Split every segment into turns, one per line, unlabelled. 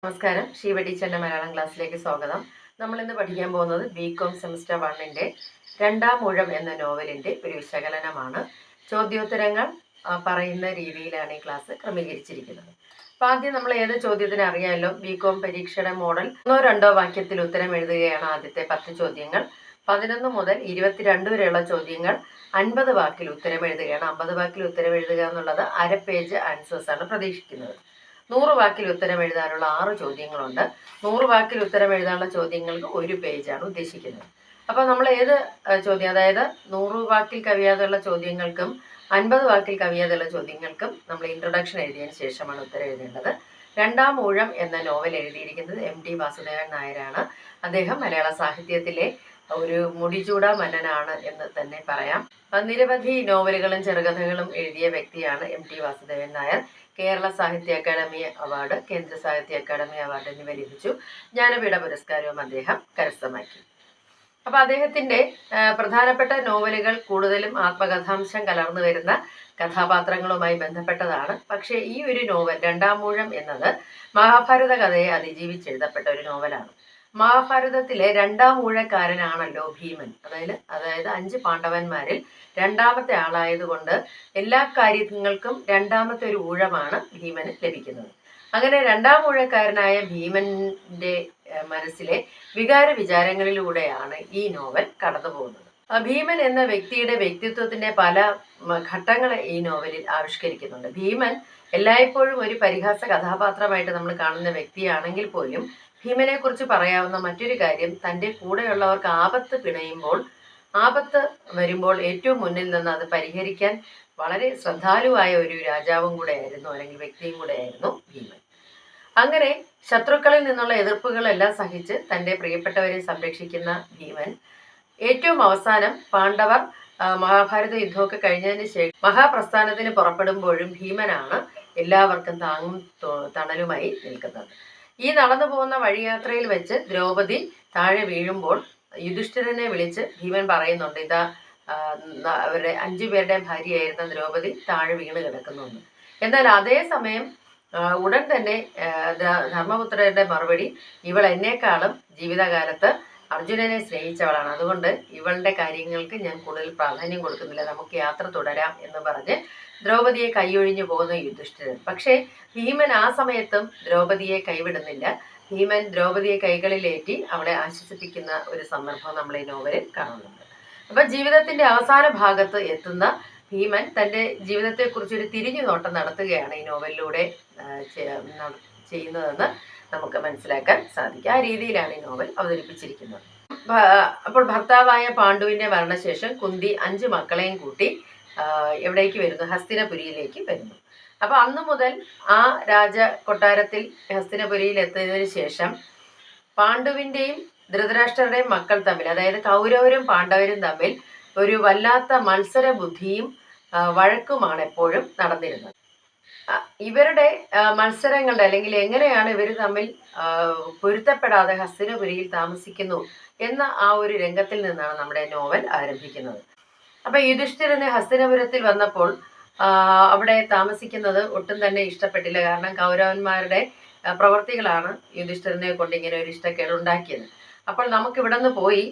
നമസ്കാരം. ശിവ ടീച്ചറിന്റെ മലയാളം ക്ലാസ്സിലേക്ക് സ്വാഗതം. നമ്മൾ ഇന്ന് പഠിക്കാൻ പോകുന്നത് ബികോം സെമിസ്റ്റർ 1ന്റെ രണ്ടാം ഊഴം എന്ന നോവലിന്റെ ഒരു വിശകലനമാണ്. ചോദ്യോത്തരങ്ങൾ പറയുന്ന രീതിയിലാണ് ഈ ക്ലാസ് ക്രമീകരിച്ചിരിക്കുന്നത്. അപ്പൊ ആദ്യം നമ്മൾ ഏത് ചോദ്യത്തിന് അറിയാമല്ലോ, ബികോം പരീക്ഷയുടെ മോഡൽ 1-2 വാക്യത്തിൽ ഉത്തരം എഴുതുകയാണ് ആദ്യത്തെ 10 ചോദ്യങ്ങൾ. 11 മുതൽ 22 വരെയുള്ള ചോദ്യങ്ങൾ 50 വാക്കിൽ ഉത്തരം എഴുതുകയാണ്. 50 വാക്കിൽ ഉത്തരം എഴുതുക എന്നുള്ളത് അര പേജ് ആൻസേഴ്സ് ആണ് പ്രതീക്ഷിക്കുന്നത്. 100 വാക്കിൽ ഉത്തരം എഴുതാനുള്ള 6 ചോദ്യങ്ങളുണ്ട്. 100 വാക്കിൽ ഉത്തരം എഴുതാനുള്ള ചോദ്യങ്ങൾക്ക് 1 പേജാണ് ഉദ്ദേശിക്കുന്നത്. അപ്പോൾ നമ്മൾ ഏത് ചോദ്യം, അതായത് 100 വാക്കിൽ കവിയാതെയുള്ള ചോദ്യങ്ങൾക്കും 50 വാക്കിൽ കവിയാതെയുള്ള ചോദ്യങ്ങൾക്കും നമ്മൾ ഇൻട്രൊഡക്ഷൻ എഴുതിയതിന് ശേഷമാണ് ഉത്തരം എഴുതേണ്ടത്. രണ്ടാം ഊഴം എന്ന നോവൽ എഴുതിയിരിക്കുന്നത് MT വാസുദേവൻ നായരാണ്. അദ്ദേഹം മലയാള സാഹിത്യത്തിലെ ഒരു മുടിചൂട മന്നനാണ് എന്ന് തന്നെ പറയാം. നിരവധി നോവലുകളും ചെറുകഥകളും എഴുതിയ വ്യക്തിയാണ് MT വാസുദേവൻ നായർ. കേരള സാഹിത്യ അക്കാദമി അവാർഡ്, കേന്ദ്ര സാഹിത്യ അക്കാദമി അവാർഡ് എന്നിവ ലഭിച്ചു. ജ്ഞാനപീഠ പുരസ്കാരവും അദ്ദേഹം കരസ്ഥമാക്കി. അപ്പൊ അദ്ദേഹത്തിന്റെ പ്രധാനപ്പെട്ട നോവലുകൾ കൂടുതലും ആത്മകഥാംശം കലർന്നു വരുന്ന കഥാപാത്രങ്ങളുമായി ബന്ധപ്പെട്ടതാണ്. പക്ഷേ ഈ ഒരു നോവൽ രണ്ടാം ഊഴം എന്നത് മഹാഭാരത കഥയെ അതിജീവിച്ചെഴുതപ്പെട്ട ഒരു നോവലാണ്. മഹാഭാരതത്തിലെ രണ്ടാം ഊഴക്കാരനാണല്ലോ ഭീമൻ. അതായത് 5 പാണ്ഡവന്മാരിൽ രണ്ടാമത്തെ ആളായതുകൊണ്ട് എല്ലാ കാര്യങ്ങൾക്കും രണ്ടാമത്തെ ഒരു ഊഴമാണ് ഭീമന് ലഭിക്കുന്നത്. അങ്ങനെ രണ്ടാം ഊഴക്കാരനായ ഭീമന്റെ മനസ്സിലെ വികാര വിചാരങ്ങളിലൂടെയാണ് ഈ നോവൽ കടന്നു പോകുന്നത്. ഭീമൻ എന്ന വ്യക്തിയുടെ വ്യക്തിത്വത്തിന്റെ പല ഘട്ടങ്ങൾ ഈ നോവലിൽ ആവിഷ്കരിക്കുന്നുണ്ട്. ഭീമൻ എല്ലായ്പ്പോഴും ഒരു പരിഹാസ കഥാപാത്രമായിട്ട് നമ്മൾ കാണുന്ന വ്യക്തിയാണെങ്കിൽ പോലും ഭീമനെ കുറിച്ച് പറയാവുന്ന മറ്റൊരു കാര്യം, തൻ്റെ കൂടെയുള്ളവർക്ക് ആപത്ത് വരുമ്പോൾ ഏറ്റവും മുന്നിൽ നിന്ന് അത് പരിഹരിക്കാൻ വളരെ ശ്രദ്ധാലുവായ ഒരു രാജാവും കൂടെ ആയിരുന്നു, അല്ലെങ്കിൽ വ്യക്തിയും കൂടെ ആയിരുന്നു ഭീമൻ. അങ്ങനെ ശത്രുക്കളിൽ നിന്നുള്ള എതിർപ്പുകളെല്ലാം സഹിച്ച് തൻ്റെ പ്രിയപ്പെട്ടവരെ സംരക്ഷിക്കുന്ന ഭീമൻ ഏറ്റവും അവസാനം പാണ്ഡവർ മഹാഭാരത യുദ്ധമൊക്കെ കഴിഞ്ഞതിന് ശേഷം മഹാപ്രസ്ഥാനത്തിന് പുറപ്പെടുമ്പോഴും ഭീമനാണ് എല്ലാവർക്കും താങ്ങും തണലുമായി നിൽക്കുന്നത്. ഈ നടന്നു പോകുന്ന വഴിയാത്രയിൽ വെച്ച് ദ്രൗപദി താഴെ വീഴുമ്പോൾ യുധിഷ്ഠിരനെ വിളിച്ച് ഭീമൻ പറയുന്നുണ്ട്, ഇതാ അവരുടെ 5 പേരുടെയും ഭാര്യയായിരുന്ന ദ്രൗപദി താഴെ വീണ് കിടക്കുന്നു എന്ന്. എന്നാൽ അതേസമയം ഉടൻ തന്നെ ധർമ്മപുത്രരുടെ മറുപടി, ഇവൾ എന്നെക്കാളും ജീവിതകാലത്ത് അർജുനനെ സ്നേഹിച്ചവളാണ്, അതുകൊണ്ട് ഇവളുടെ കാര്യങ്ങൾക്ക് ഞാൻ കൂടുതൽ പ്രാധാന്യം കൊടുക്കുന്നില്ല, നമുക്ക് യാത്ര തുടരാം എന്ന് പറഞ്ഞ് ദ്രൗപദിയെ കൈയൊഴിഞ്ഞു പോകുന്ന യുധിഷ്ഠിരൻ. പക്ഷേ ഭീമൻ ആ സമയത്തും ദ്രൗപദിയെ കൈവിടുന്നില്ല. ഭീമൻ ദ്രൗപദിയെ കൈകളിലേറ്റി അവളെ ആശ്വസിപ്പിക്കുന്ന ഒരു സന്ദർഭം നമ്മൾ ഈ നോവലിൽ കാണുന്നുണ്ട്. അപ്പൊ ജീവിതത്തിന്റെ അവസാന ഭാഗത്ത് എത്തുന്ന ഭീമൻ തൻ്റെ ജീവിതത്തെക്കുറിച്ചൊരു തിരിഞ്ഞു നോട്ടം നടത്തുകയാണ് ഈ നോവലിലൂടെ ചെയ്യുന്നതെന്ന് നമുക്ക് മനസ്സിലാക്കാൻ സാധിക്കും. ആ രീതിയിലാണ് ഈ നോവൽ അവതരിപ്പിച്ചിരിക്കുന്നത്. അപ്പോൾ ഭർത്താവായ പാണ്ഡുവിന്റെ മരണശേഷം കുന്തി 5 മക്കളെയും കൂട്ടി എവിടേക്ക് വരുന്നു? ഹസ്തിനപുരിയിലേക്ക് വരുന്നു. അപ്പൊ അന്നു മുതൽ ആ രാജ കൊട്ടാരത്തിൽ ഹസ്തിനപുരിയിൽ എത്തിയതിനു ശേഷം പാണ്ഡുവിന്റെയും ധൃതരാഷ്ട്രരുടെയും മക്കൾ തമ്മിൽ, അതായത് കൗരവരും പാണ്ഡവരും തമ്മിൽ ഒരു വല്ലാത്ത മത്സര ബുദ്ധിയും വഴക്കുമാണ് എപ്പോഴും നടന്നിരുന്നത്. ഇവരുടെ മത്സരങ്ങളുടെ, അല്ലെങ്കിൽ എങ്ങനെയാണ് ഇവർ തമ്മിൽ പൊരുത്തപ്പെടാതെ ഹസ്തിനപുരിയിൽ താമസിക്കുന്നു എന്ന ആ ഒരു രംഗത്തിൽ നിന്നാണ് നമ്മുടെ നോവൽ ആരംഭിക്കുന്നത്. അപ്പൊ യുധിഷ്ഠിരന് ഹസ്തിനപുരത്തിൽ വന്നപ്പോൾ അവിടെ താമസിക്കുന്നത് ഒട്ടും തന്നെ ഇഷ്ടപ്പെട്ടില്ല. കാരണം കൗരവന്മാരുടെ പ്രവർത്തികളാണ് യുധിഷ്ഠിരനെ കൊണ്ട് ഇങ്ങനെ ഒരു ഇഷ്ടക്കേട് ഉണ്ടാക്കിയത്. അപ്പോൾ നമുക്ക് ഇവിടെ നിന്ന് പോയി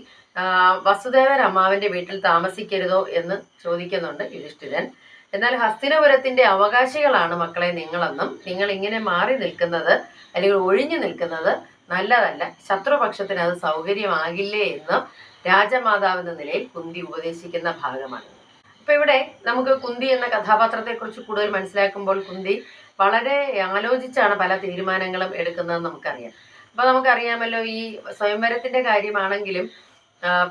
വസുദേവൻ അമ്മാവന്റെ വീട്ടിൽ താമസിക്കരുതോ എന്ന് ചോദിക്കുന്നുണ്ട് യുധിഷ്ഠിരൻ. എന്നാൽ ഹസ്തിനപുരത്തിന്റെ അവകാശികളാണ് മക്കളെ നിങ്ങളെന്നും, നിങ്ങൾ ഇങ്ങനെ മാറി നിൽക്കുന്നത് അല്ലെങ്കിൽ ഒഴിഞ്ഞു നിൽക്കുന്നത് നല്ലതല്ല, ശത്രുപക്ഷത്തിന് അത് സൗകര്യമാകില്ലേ എന്ന് രാജമാതാവ് എന്ന നിലയിൽ കുന്തി ഉപദേശിക്കുന്ന ഭാഗമാണ്. അപ്പൊ ഇവിടെ നമുക്ക് കുന്തി എന്ന കഥാപാത്രത്തെ കുറിച്ച് കൂടുതൽ മനസ്സിലാക്കുമ്പോൾ കുന്തി വളരെ ആലോചിച്ചാണ് പല തീരുമാനങ്ങളും എടുക്കുന്നതെന്ന് നമുക്കറിയാം. അപ്പൊ നമുക്കറിയാമല്ലോ, ഈ സ്വയംവരത്തിന്റെ കാര്യമാണെങ്കിലും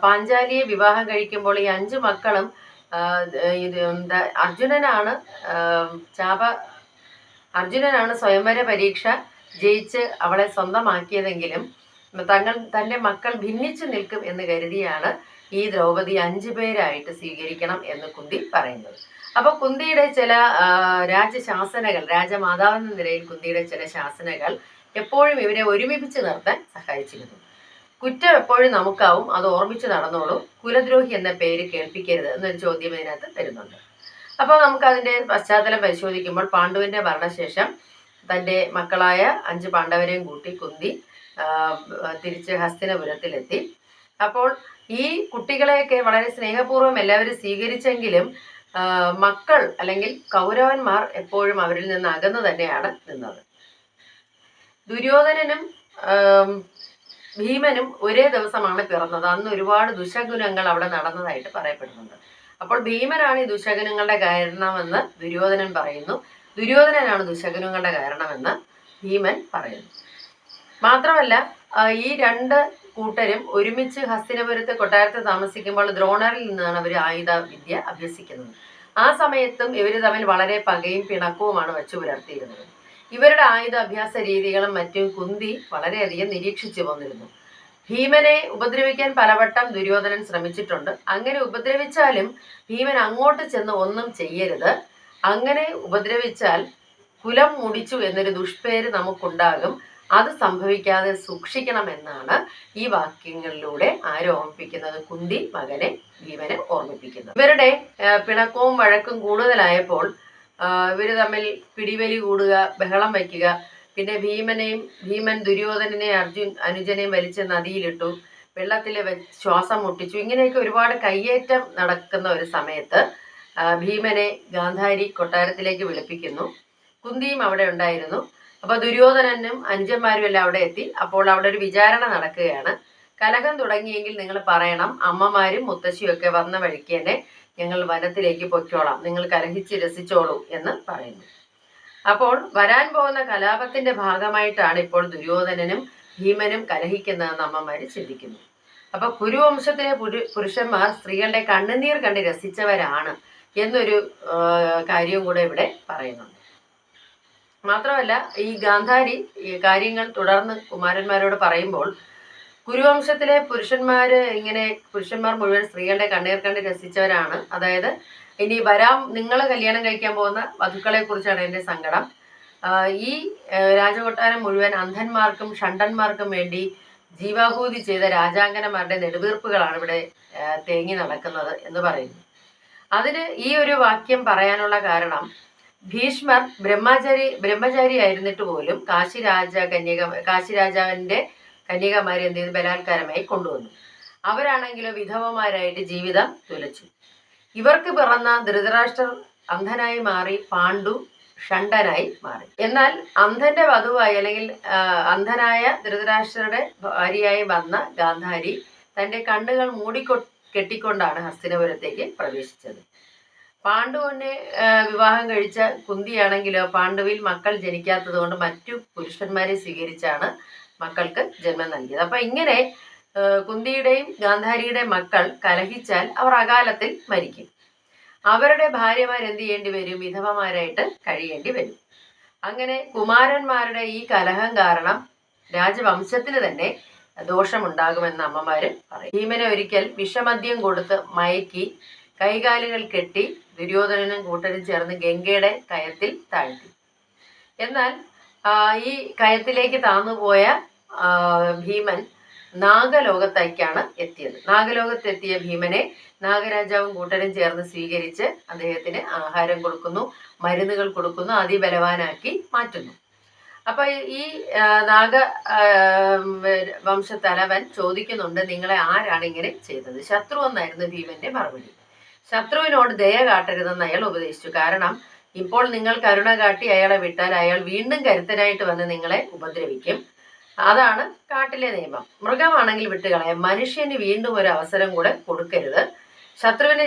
പാഞ്ചാലിയെ വിവാഹം കഴിക്കുമ്പോൾ ഈ 5 മക്കളും അർജുനനാണ് സ്വയംവര പരീക്ഷ ജയിച്ച് അവളെ സ്വന്തമാക്കിയതെങ്കിലും തൻ്റെ മക്കൾ ഭിന്നിച്ചു നിൽക്കും എന്ന് കരുതിയാണ് ഈ ദ്രൗപദി 5 പേരായിട്ട് സ്വീകരിക്കണം എന്ന് കുന്തി പറയുന്നത്. അപ്പൊ കുന്തിയുടെ ചില രാജശാസനകൾ, രാജമാതാവെന്ന നിലയിൽ കുന്തിയുടെ ചില ശാസനകൾ എപ്പോഴും ഇവരെ ഒരുമിപ്പിച്ച് നിർത്താൻ സഹായിച്ചിരുന്നു. കുറ്റം എപ്പോഴും നമുക്കാവും, അത് ഓർമ്മിച്ച് നടന്നോളൂ, കുലദ്രോഹി എന്ന പേര് കേൾപ്പിക്കരുത് എന്നൊരു ചോദ്യം ഇതിനകത്ത് തരുന്നുണ്ട്. അപ്പോൾ നമുക്ക് അതിന്റെ പശ്ചാത്തലം പരിശോധിക്കുമ്പോൾ പാണ്ഡുവിന്റെ മരണശേഷം തൻ്റെ മക്കളായ 5 പാണ്ഡവരെയും കൂട്ടി കുന്തി തിരിച്ച് ഹസ്തിനപുരത്തിലെത്തി. അപ്പോൾ ഈ കുട്ടികളെയൊക്കെ വളരെ സ്നേഹപൂർവ്വം എല്ലാവരും സ്വീകരിച്ചെങ്കിലും മക്കൾ അല്ലെങ്കിൽ കൗരവന്മാർ എപ്പോഴും അവരിൽ നിന്ന് അകന്നു തന്നെയാണ് നിന്നത്. ദുര്യോധനനും ഭീമനും ഒരേ ദിവസമാണ് പിറന്നത്. അന്ന് ഒരുപാട് ദുശകുനങ്ങൾ അവിടെ നടന്നതായിട്ട് പറയപ്പെടുന്നുണ്ട്. അപ്പോൾ ഭീമനാണ് ഈ ദുശകുനങ്ങളുടെ കാരണമെന്ന് ദുര്യോധനൻ പറയുന്നു. ദുര്യോധനനാണ് ദുശകുനങ്ങളുടെ കാരണമെന്ന് ഭീമൻ പറയുന്നു. മാത്രമല്ല ഈ 2 കൂട്ടരും ഒരുമിച്ച് ഹസ്തിനപുരത്തെ കൊട്ടാരത്തിൽ താമസിക്കുമ്പോൾ ദ്രോണരിൽ നിന്നാണ് അവർ ആയുധ വിദ്യ അഭ്യസിക്കുന്നത്. ആ സമയത്തും ഇവർ തമ്മിൽ വളരെ പകയും പിണക്കവുമാണ് വച്ചു പുലർത്തിയിരുന്നത്. ഇവരുടെ ആയുധ അഭ്യാസ രീതികളും മറ്റും കുന്തി വളരെയധികം നിരീക്ഷിച്ചു പോന്നിരുന്നു. ഭീമനെ ഉപദ്രവിക്കാൻ പലവട്ടം ദുര്യോധനൻ ശ്രമിച്ചിട്ടുണ്ട്. അങ്ങനെ ഉപദ്രവിച്ചാലും ഭീമൻ അങ്ങോട്ട് ചെന്ന് ഒന്നും ചെയ്യരുത്, അങ്ങനെ ഉപദ്രവിച്ചാൽ കുലം മുടിച്ചു എന്നൊരു ദുഷ്പേര് നമുക്കുണ്ടാകും, അത് സംഭവിക്കാതെ സൂക്ഷിക്കണമെന്നാണ് ഈ വാക്യങ്ങളിലൂടെ ആര് ഓർമ്മിപ്പിക്കുന്നത്? കുന്തി മകനെ ഭീമനെ ഓർമ്മിപ്പിക്കുന്നത്. ഇവരുടെ പിണക്കവും വഴക്കും കൂടുതലായപ്പോൾ ഇവർ തമ്മിൽ പിടിവലി കൂടുക, ബഹളം വയ്ക്കുക. പിന്നെ ഭീമൻ ദുര്യോധനനെ അനുജനെയും വലിച്ച് നദിയിലിട്ടു, വെള്ളത്തിൽ ശ്വാസം മുട്ടിച്ചു. ഇങ്ങനെയൊക്കെ ഒരുപാട് കയ്യേറ്റം നടക്കുന്ന ഒരു സമയത്ത് ഭീമനെ ഗാന്ധാരി കൊട്ടാരത്തിലേക്ക് വിളിപ്പിക്കുന്നു. കുന്തിയും അവിടെ ഉണ്ടായിരുന്നു. അപ്പോൾ ദുര്യോധനനും അനുജന്മാരും എല്ലാം അവിടെ എത്തി. അപ്പോൾ അവിടെ ഒരു വിചാരണ നടക്കുകയാണ്. കലഹം തുടങ്ങിയെങ്കിൽ നിങ്ങൾ പറയണം, അമ്മമാരും മുത്തശ്ശിയും ഒക്കെ വന്ന വഴിക്ക് തന്നെ ഞങ്ങൾ വനത്തിലേക്ക് പൊയ്ക്കോളാം, നിങ്ങൾ കലഹിച്ച് രസിച്ചോളൂ എന്ന് പറയുന്നു. അപ്പോൾ വരാൻ പോകുന്ന കലാപത്തിന്റെ ഭാഗമായിട്ടാണ് ഇപ്പോൾ ദുര്യോധനനും ഭീമനും കലഹിക്കുന്നതെന്ന് അമ്മമാർ ചിന്തിക്കുന്നു. അപ്പൊ കുരുവംശത്തിലെ പുരുഷന്മാർ സ്ത്രീകളുടെ കണ്ണുനീർ കണ്ട് രസിച്ചവരാണ് എന്നൊരു കാര്യവും കൂടെ ഇവിടെ പറയുന്നുണ്ട്. മാത്രമല്ല ഈ ഗാന്ധാരി ഈ കാര്യങ്ങൾ തുടർന്ന് കുമാരന്മാരോട് പറയുമ്പോൾ കുരുവംശത്തിലെ പുരുഷന്മാർ മുഴുവൻ സ്ത്രീകളുടെ കണ്ണീർ കണ്ട് രസിച്ചവരാണ്. അതായത് ഇനി നിങ്ങൾ കല്യാണം കഴിക്കാൻ പോകുന്ന വധുക്കളെ കുറിച്ചാണ് എൻ്റെ സങ്കടം. ഈ രാജകൊട്ടാരം മുഴുവൻ അന്ധന്മാർക്കും ഷണ്ടന്മാർക്കും വേണ്ടി ജീവാഹൂതി ചെയ്ത രാജാങ്കനമാരുടെ നെടുവീർപ്പുകളാണ് ഇവിടെ തേങ്ങി നടക്കുന്നത് എന്ന് പറയുന്നു. അതിന് ഈ ഒരു വാക്യം പറയാനുള്ള കാരണം, ഭീഷ്മർ ബ്രഹ്മചാരി ആയിരുന്നിട്ട് പോലും കാശിരാജാവിന്റെ കന്യകമാരെ എന്ത് ചെയ്തു? ബലാത്കാരമായി കൊണ്ടുവന്നു. അവരാണെങ്കിലോ വിധവമാരായിട്ട് ജീവിതം തുലച്ചു. ഇവർക്ക് പിറന്ന ധൃതരാഷ്ട്രർ അന്ധനായി മാറി, പാണ്ഡു ഷണ്ടനായി മാറി. എന്നാൽ അന്ധന്റെ വധുവായി അല്ലെങ്കിൽ അന്ധനായ ധൃതരാഷ്ട്രരുടെ ഭാര്യയായി വന്ന ഗാന്ധാരി തന്റെ കണ്ണുകൾ കെട്ടിക്കൊണ്ടാണ് ഹസ്തിനപുരത്തേക്ക് പ്രവേശിച്ചത്. പാണ്ഡുവിനെ വിവാഹം കഴിച്ച കുന്തിയാണെങ്കിലോ പാണ്ഡുവിൽ മക്കൾ ജനിക്കാത്തത് കൊണ്ട് മറ്റു പുരുഷന്മാരെ സ്വീകരിച്ചാണ് മക്കൾക്ക് ജന്മം നൽകിയത്. അപ്പൊ ഇങ്ങനെ കുന്തിയുടെയും ഗാന്ധാരിയുടെയും മക്കൾ കലഹിച്ചാൽ അവർ അകാലത്തിൽ മരിക്കും. അവരുടെ ഭാര്യമാർ എന്ത് ചെയ്യേണ്ടി വരും? വിധവമാരായിട്ട് കഴിയേണ്ടി വരും. അങ്ങനെ കുമാരന്മാരുടെ ഈ കലഹം കാരണം രാജവംശത്തിന് തന്നെ ദോഷമുണ്ടാകുമെന്ന് അമ്മമാര് പറയും. ഭീമനെ ഒരിക്കൽ വിഷമദ്യം കൊടുത്ത് മയക്കി കൈകാലുകൾ കെട്ടി ദുര്യോധനനും കൂട്ടരും ചേർന്ന് ഗംഗയുടെ കയത്തിൽ താഴ്ത്തി. എന്നാൽ ഈ കയത്തിലേക്ക് താന്നുപോയ ഭീമൻ നാഗലോകത്തേക്കാണ് എത്തിയത്. നാഗലോകത്തെത്തിയ ഭീമനെ നാഗരാജാവും കൂട്ടരും ചേർന്ന് സ്വീകരിച്ച് അദ്ദേഹത്തിന് ആഹാരം കൊടുക്കുന്നു, മരുന്നുകൾ കൊടുക്കുന്നു, അതിബലവാനാക്കി മാറ്റുന്നു. അപ്പൊ ഈ വംശത്തലവൻ ചോദിക്കുന്നുണ്ട്, നിങ്ങളെ ആരാണ് ഇങ്ങനെ ചെയ്തത്? ശത്രു എന്നായിരുന്നു ഭീമന്റെ മറുപടി. ശത്രുവിനോട് ദയ കാട്ടരുതെന്ന് അയാൾ ഉപദേശിച്ചു. കാരണം ഇപ്പോൾ നിങ്ങൾ കരുണ കാട്ടി അയാളെ വിട്ടാൽ അയാൾ വീണ്ടും കരുത്തനായിട്ട് വന്ന് നിങ്ങളെ ഉപദ്രവിക്കും. അതാണ് കാട്ടിലെ നിയമം. മൃഗമാണെങ്കിൽ വിട്ടുകളയാം, മനുഷ്യന് വീണ്ടും ഒരു അവസരം കൂടെ കൊടുക്കരുത്. ശത്രുവിനെ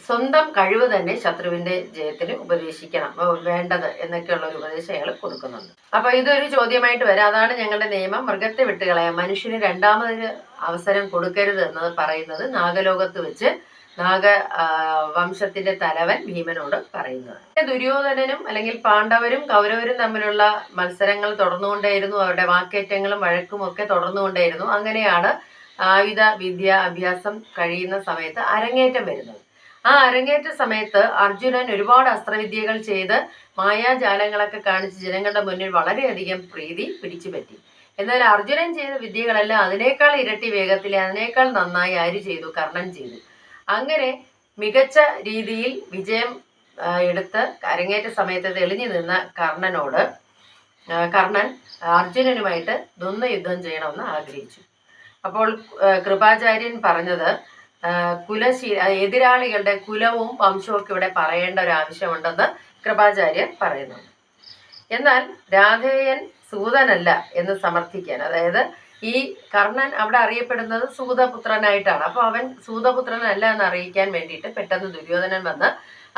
സ്വന്തം കഴിവ് തന്നെ ശത്രുവിന്റെ ജയത്തിന് ഉപദേശിക്കണം വേണ്ടത് എന്നൊക്കെയുള്ള ഒരു ഉപദേശം അയാൾ കൊടുക്കുന്നുണ്ട്. അപ്പൊ ഇതൊരു ചോദ്യമായിട്ട് വരാം. അതാണ് ഞങ്ങളുടെ നിയമം, മൃഗത്തെ വിട്ടുകളയാം, മനുഷ്യന് രണ്ടാമതൊരു അവസരം കൊടുക്കരുത് എന്നത് പറയുന്നത് നാഗലോകത്ത് വെച്ച് വംശത്തിന്റെ തലവൻ ഭീമനോട് പറയുന്നത്. ദുര്യോധനനും അല്ലെങ്കിൽ പാണ്ഡവരും കൗരവരും തമ്മിലുള്ള മത്സരങ്ങൾ തുടർന്നുകൊണ്ടേയിരുന്നു. അവരുടെ വാക്കേറ്റങ്ങളും വഴക്കും ഒക്കെ തുടർന്നുകൊണ്ടേയിരുന്നു. അങ്ങനെയാണ് ആയുധ വിദ്യ അഭ്യാസം കഴിയുന്ന സമയത്ത് അരങ്ങേറ്റം വരുന്നത്. ആ അരങ്ങേറ്റ സമയത്ത് അർജുനൻ ഒരുപാട് അസ്ത്രവിദ്യകൾ ചെയ്ത് മായാജാലങ്ങളൊക്കെ കാണിച്ച് ജനങ്ങളുടെ മുന്നിൽ വളരെയധികം പ്രീതി പിടിച്ചുപറ്റി. എന്നാൽ അർജുനൻ ചെയ്ത വിദ്യകളെല്ലാം അതിനേക്കാൾ ഇരട്ടി വേഗത്തിൽ അതിനേക്കാൾ നന്നായി ആര് ചെയ്തു? കർണൻ ചെയ്തു. അങ്ങനെ മികച്ച രീതിയിൽ വിജയം എടുത്ത് അരങ്ങേറ്റ സമയത്ത് തെളിഞ്ഞു നിന്ന കർണനോട് കർണൻ അർജുനനുമായിട്ട് ദ്വന്ദ്വ യുദ്ധം ചെയ്യണമെന്ന് ആഗ്രഹിച്ചു. അപ്പോൾ കൃപാചാര്യൻ പറഞ്ഞത് എതിരാളികളുടെ കുലവും വംശവും ഒക്കെ ഇവിടെ പറയേണ്ട ഒരു ആവശ്യമുണ്ടെന്ന് കൃപാചാര്യൻ പറയുന്നുണ്ട്. എന്നാൽ രാധേയൻ സൂതനല്ല എന്ന് സമർത്ഥിക്കാൻ, അതായത് ഈ കർണൻ അവിടെ അറിയപ്പെടുന്നത് സൂതപുത്രനായിട്ടാണ്. അപ്പോൾ അവൻ സൂതപുത്രനല്ല എന്ന് അറിയിക്കാൻ വേണ്ടിയിട്ട് പെട്ടെന്ന് ദുര്യോധനൻ വന്ന്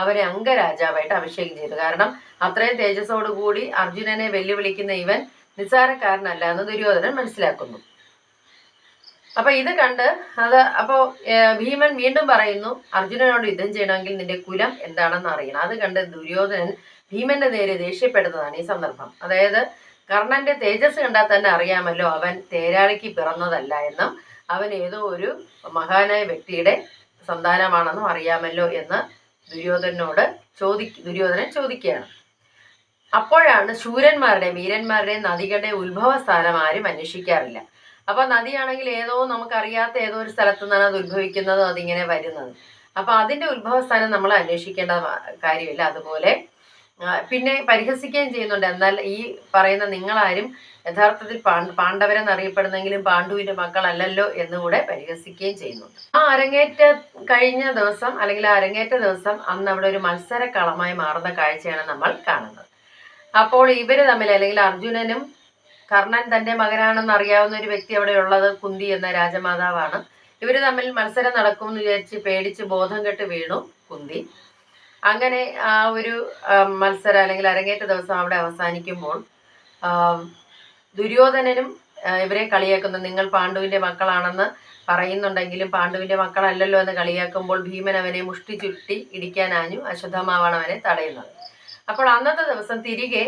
അവരെ അംഗരാജാവായിട്ട് അഭിഷേകം ചെയ്തു. കാരണം അത്രയും തേജസ്സോടുകൂടി അർജുനനെ വെല്ലുവിളിക്കുന്ന ഇവൻ നിസ്സാരക്കാരനല്ല എന്ന് ദുര്യോധനൻ മനസ്സിലാക്കുന്നു. അപ്പൊ ഇത് കണ്ട് അപ്പോ ഭീമൻ വീണ്ടും പറയുന്നു, അർജുനനോട് യുദ്ധം ചെയ്യണമെങ്കിൽ നിന്റെ കുലം എന്താണെന്ന് അറിയണം. അത് കണ്ട് ദുര്യോധനൻ ഭീമന്റെ നേരെ ദേഷ്യപ്പെടുന്നതാണ് ഈ സന്ദർഭം. അതായത് കർണന്റെ തേജസ് കണ്ടാൽ തന്നെ അറിയാമല്ലോ അവൻ തേരാളിക്ക് പിറന്നതല്ല എന്നും അവൻ ഏതോ ഒരു മഹാനായ വ്യക്തിയുടെ സന്താനമാണെന്നും അറിയാമല്ലോ എന്ന് ദുര്യോധനൻ ചോദിക്കുകയാണ്. അപ്പോഴാണ് ശൂരന്മാരുടെയും വീരന്മാരുടെയും നദികളുടെ ഉത്ഭവ സ്ഥാനം ആരും അന്വേഷിക്കാറില്ല. അപ്പൊ നദിയാണെങ്കിൽ ഏതോ നമുക്കറിയാത്ത ഏതോ ഒരു സ്ഥലത്തു നിന്നാണ് അത് ഉത്ഭവിക്കുന്നത്, അതിങ്ങനെ വരുന്നത്. അപ്പൊ അതിന്റെ ഉത്ഭവസ്ഥാനം നമ്മൾ അന്വേഷിക്കേണ്ട കാര്യമില്ല. അതുപോലെ പിന്നെ പരിഹസിക്കുകയും ചെയ്യുന്നുണ്ട്. എന്നാൽ ഈ പറയുന്ന നിങ്ങളാരും യഥാർത്ഥത്തിൽ പാണ്ഡവരെന്നറിയപ്പെടുന്നെങ്കിലും പാണ്ഡുവിന്റെ മക്കളല്ലല്ലോ എന്നുകൂടെ പരിഹസിക്കുകയും ചെയ്യുന്നുണ്ട്. ആ അരങ്ങേറ്റ കഴിഞ്ഞ ദിവസം അല്ലെങ്കിൽ ആ അരങ്ങേറ്റ ദിവസം അന്ന് അവിടെ ഒരു മത്സരക്കളമായി മാറുന്ന കാഴ്ചയാണ് നമ്മൾ കാണുന്നത്. അപ്പോൾ ഇവര് തമ്മിൽ, അല്ലെങ്കിൽ അർജുനനും കർണൻ തന്റെ മകനാണെന്ന് അറിയാവുന്ന ഒരു വ്യക്തി അവിടെ ഉള്ളത് കുന്തി എന്ന രാജമാതാവാണ്. ഇവര് തമ്മിൽ മത്സരം നടക്കുമെന്ന് വിചാരിച്ച് പേടിച്ച് ബോധം കെട്ട് വീണു കുന്തി. അങ്ങനെ ആ ഒരു മത്സരം അല്ലെങ്കിൽ അരങ്ങേറ്റ ദിവസം അവിടെ അവസാനിക്കുമ്പോൾ ദുര്യോധനനും ഇവരെ കളിയാക്കുന്നു. നിങ്ങൾ പാണ്ഡുവിന്റെ മക്കളാണെന്ന് പറയുന്നുണ്ടെങ്കിലും പാണ്ഡുവിന്റെ മക്കളല്ലല്ലോ എന്ന് കളിയാക്കുമ്പോൾ ഭീമൻ അവനെ മുഷ്ടി ചുരുട്ടി ഇടിക്കാനാഞ്ഞു. അശ്വത്ഥമാവാണ് അവനെ തടയുന്നത്. അപ്പോൾ അന്നത്തെ ദിവസം തിരികെ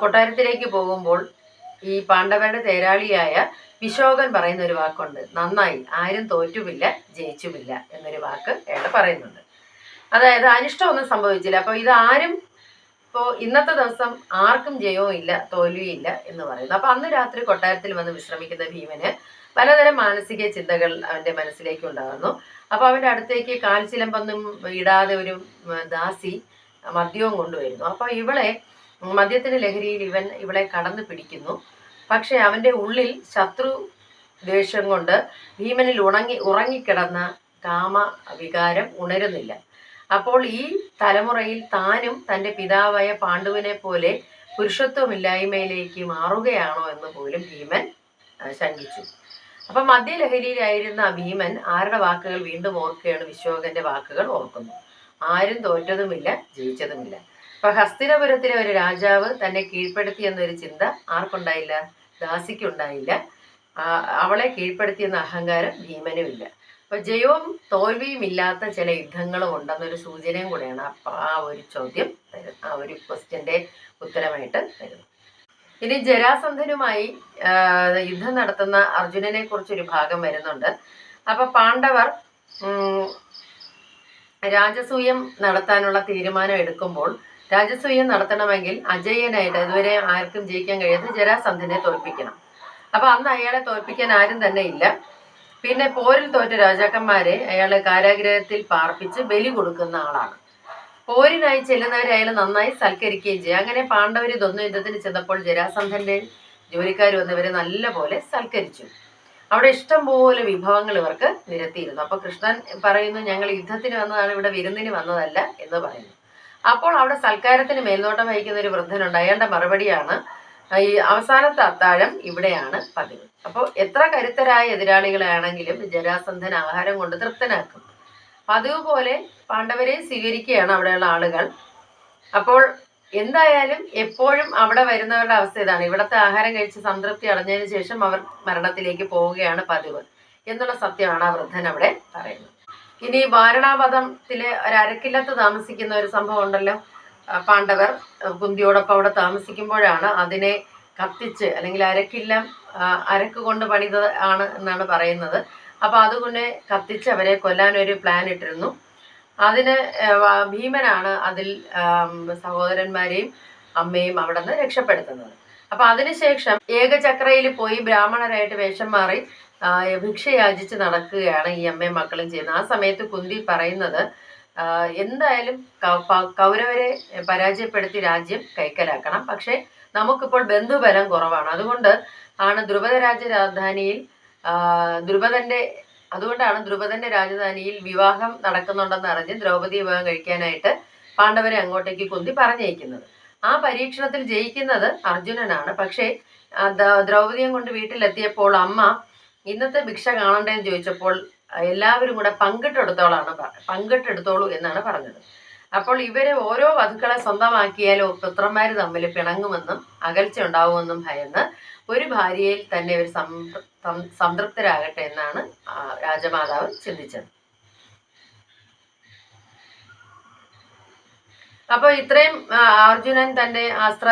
കൊട്ടാരത്തിലേക്ക് പോകുമ്പോൾ ഈ പാണ്ഡവരുടെ തേരാളിയായ വിശോകൻ പറയുന്ന ഒരു വാക്കുണ്ട്, നന്നായി, ആരും തോറ്റുമില്ല ജയിച്ചുമില്ല എന്നൊരു വാക്ക് അയാൾ പറയുന്നുണ്ട്. അതായത് അനിഷ്ടമൊന്നും സംഭവിച്ചില്ല. അപ്പോൾ ഇതാരും ഇന്നത്തെ ദിവസം ആർക്കും ജയവും ഇല്ല തോൽവിയും ഇല്ല എന്ന് പറയുന്നു. അപ്പൊ അന്ന് രാത്രി കൊട്ടാരത്തിൽ വന്ന് വിശ്രമിക്കുന്ന ഭീമന് പലതരം മാനസിക ചിന്തകൾ അവന്റെ മനസ്സിലേക്ക് ഉണ്ടാകുന്നു. അപ്പൊ അവന്റെ അടുത്തേക്ക് കാൽച്ചിലമ്പൊന്നും ഇടാതെ ഒരു ദാസി മദ്യവും കൊണ്ടുവരുന്നു. അപ്പൊ ഇവളെ മദ്യത്തിന്റെ ലഹരിയിൽ ഇവളെ കടന്നു പിടിക്കുന്നു. പക്ഷെ അവന്റെ ഉള്ളിൽ ശത്രു ദ്വേഷം കൊണ്ട് ഭീമനിൽ ഉറങ്ങിക്കിടന്ന കാമ വികാരം ഉണരുന്നില്ല. അപ്പോൾ ഈ തലമുറയിൽ താനും തൻ്റെ പിതാവായ പാണ്ഡുവിനെ പോലെ പുരുഷത്വമില്ലായ്മയിലേക്ക് മാറുകയാണോ എന്ന് പോലും ഭീമൻ ശങ്കിച്ചു. അപ്പൊ മദ്യലഹരിയിലായിരുന്ന ഭീമൻ ആരുടെ വാക്കുകൾ വീണ്ടും ഓർക്കുകയാണ്? വിശോകന്റെ വാക്കുകൾ ഓർക്കുന്നു. ആരും തോറ്റതുമില്ല ജയിച്ചതുമില്ല. അപ്പൊ ഹസ്തിനപുരത്തിലെ ഒരു രാജാവ് തന്നെ കീഴ്പ്പെടുത്തി എന്നൊരു ചിന്ത ആർക്കുണ്ടായില്ല? ദാസിക്കുണ്ടായില്ല. അവളെ കീഴ്പ്പെടുത്തിയെന്ന അഹങ്കാരം ഭീമനുമില്ല. അപ്പൊ ജയവും തോൽവിയും ഇല്ലാത്ത ചില യുദ്ധങ്ങളും ഉണ്ടെന്നൊരു സൂചനയും കൂടെയാണ് ആ ഒരു ചോദ്യം തരുന്നത്, ആ ഒരു ക്വസ്റ്റ്യന്റെ ഉത്തരമായിട്ട് തരുന്നത്. ഇനി ജരാസന്ധനുമായി യുദ്ധം നടത്തുന്ന അർജുനനെ കുറിച്ചൊരു ഭാഗം വരുന്നുണ്ട്. അപ്പൊ പാണ്ഡവർ രാജസൂയം നടത്താനുള്ള തീരുമാനം എടുക്കുമ്പോൾ രാജസൂയം നടത്തണമെങ്കിൽ അജയ്യനായിട്ട് ഇതുവരെ ആർക്കും ജയിക്കാൻ കഴിയാത്ത ജരാസന്ധനെ തോൽപ്പിക്കണം. അപ്പൊ അന്ന് അയാളെ തോൽപ്പിക്കാൻ ആരും തന്നെ ഇല്ല. പിന്നെ പോരിൽ തോറ്റ രാജാക്കന്മാരെ അയാളെ കാരാഗ്രഹത്തിൽ പാർപ്പിച്ച് ബലി കൊടുക്കുന്ന ആളാണ്. പോരിനായി ചെല്ലുന്നവരെ അയാൾ നന്നായി സൽക്കരിക്കുകയും ചെയ്യും. അങ്ങനെ പാണ്ഡവർ യുദ്ധത്തിന് ചെന്നപ്പോൾ ജരാസന്ധന്റെ ജോലിക്കാർ വന്നവരെ നല്ല പോലെ സൽക്കരിച്ചു. അവിടെ ഇഷ്ടം പോലെ വിഭവങ്ങൾ ഇവർക്ക് നിരത്തിയിരുന്നു. അപ്പൊ കൃഷ്ണൻ പറയുന്നു, ഞങ്ങൾ യുദ്ധത്തിന് വന്നതാണ്, ഇവിടെ വിരുന്നിന് വന്നതല്ല എന്ന് പറയുന്നു. അപ്പോൾ അവിടെ സൽക്കാരത്തിന് മേൽനോട്ടം വഹിക്കുന്ന ഒരു വൃദ്ധനുണ്ട്. അയാളുടെ മറുപടിയാണ്, ഈ അവസാനത്തെ അത്താഴം ഇവിടെയാണ് പതിവ്. അപ്പോൾ എത്ര കരുത്തരായ എതിരാളികളാണെങ്കിലും ജരാസന്ധൻ ആഹാരം കൊണ്ട് തൃപ്തനാക്കും. പതിവ് പോലെ പാണ്ഡവരെ സ്വീകരിക്കുകയാണ് അവിടെയുള്ള ആളുകൾ. അപ്പോൾ എന്തായാലും എപ്പോഴും അവിടെ വരുന്നവരുടെ അവസ്ഥ ഇതാണ്, ഇവിടുത്തെ ആഹാരം കഴിച്ച് സംതൃപ്തി അടഞ്ഞതിന് ശേഷം അവർ മരണത്തിലേക്ക് പോവുകയാണ് പതിവ് എന്നുള്ള സത്യമാണ് ആ വൃദ്ധൻ അവിടെ പറയുന്നത്. ഇനി വാരണാവതത്തിലെ ഒരു അരക്കില്ലത്ത് താമസിക്കുന്ന ഒരു സംഭവം ഉണ്ടല്ലോ. പാണ്ഡവർ കുന്തിയോടൊപ്പം അവിടെ താമസിക്കുമ്പോഴാണ് അതിനെ കത്തിച്ച്, അല്ലെങ്കിൽ അരക്ക് കൊണ്ട് പണിത് ആണ് എന്നാണ് പറയുന്നത്. അപ്പൊ അതുകൊണ്ട് കത്തിച്ച് അവരെ കൊല്ലാനൊരു പ്ലാൻ ഇട്ടിരുന്നു. അതിന് ഭീമനാണ് അതിൽ സഹോദരന്മാരെയും അമ്മയും അവിടെ നിന്ന് രക്ഷപ്പെടുത്തുന്നത്. അപ്പൊ അതിനുശേഷം ഏകചക്രയിൽ പോയി ബ്രാഹ്മണരായിട്ട് വേഷം മാറി ഭിക്ഷയാചിച്ച് നടക്കുകയാണ് ഈ അമ്മയും മക്കളും ചെയ്യുന്നത്. ആ സമയത്ത് കുന്തി പറയുന്നത്, എന്തായാലും കൗരവരെ പരാജയപ്പെടുത്തി രാജ്യം കൈക്കലാക്കണം, പക്ഷെ നമുക്കിപ്പോൾ ബന്ധുബലം കുറവാണ്. അതുകൊണ്ട് ആണ് ദ്രുപദന്റെ രാജധാനിയിൽ വിവാഹം നടക്കുന്നുണ്ടെന്ന് അറിഞ്ഞ് ദ്രൗപദി വിവാഹം കഴിക്കാനായിട്ട് പാണ്ഡവരെ അങ്ങോട്ടേക്ക് കുന്തി പറഞ്ഞയക്കുന്നത്. ആ പരീക്ഷണത്തിൽ ജയിക്കുന്നത് അർജുനനാണ്. പക്ഷേ ദ്രൗപദിയെ കൊണ്ട് വീട്ടിലെത്തിയപ്പോൾ അമ്മ ഇന്നത്തെ ഭിക്ഷ കാണണ്ടേന്ന് ചോദിച്ചപ്പോൾ എല്ലാവരും കൂടെ പങ്കിട്ടെടുത്തോളൂ എന്നാണ് പറഞ്ഞത്. അപ്പോൾ ഇവരെ ഓരോ വധുക്കളെ സ്വന്തമാക്കിയാലോ പുത്രന്മാർ തമ്മിൽ പിണങ്ങുമെന്നും അകൽച്ച ഉണ്ടാവുമെന്നും ഭയന്ന് ഒരു ഭാര്യയിൽ തന്നെ ഒരു സംതൃപ്തരാകട്ടെ എന്നാണ് രാജമാതാവ് ചിന്തിച്ചത്. അപ്പോൾ ഇത്രയും അർജുനൻ തന്റെ അസ്ത്ര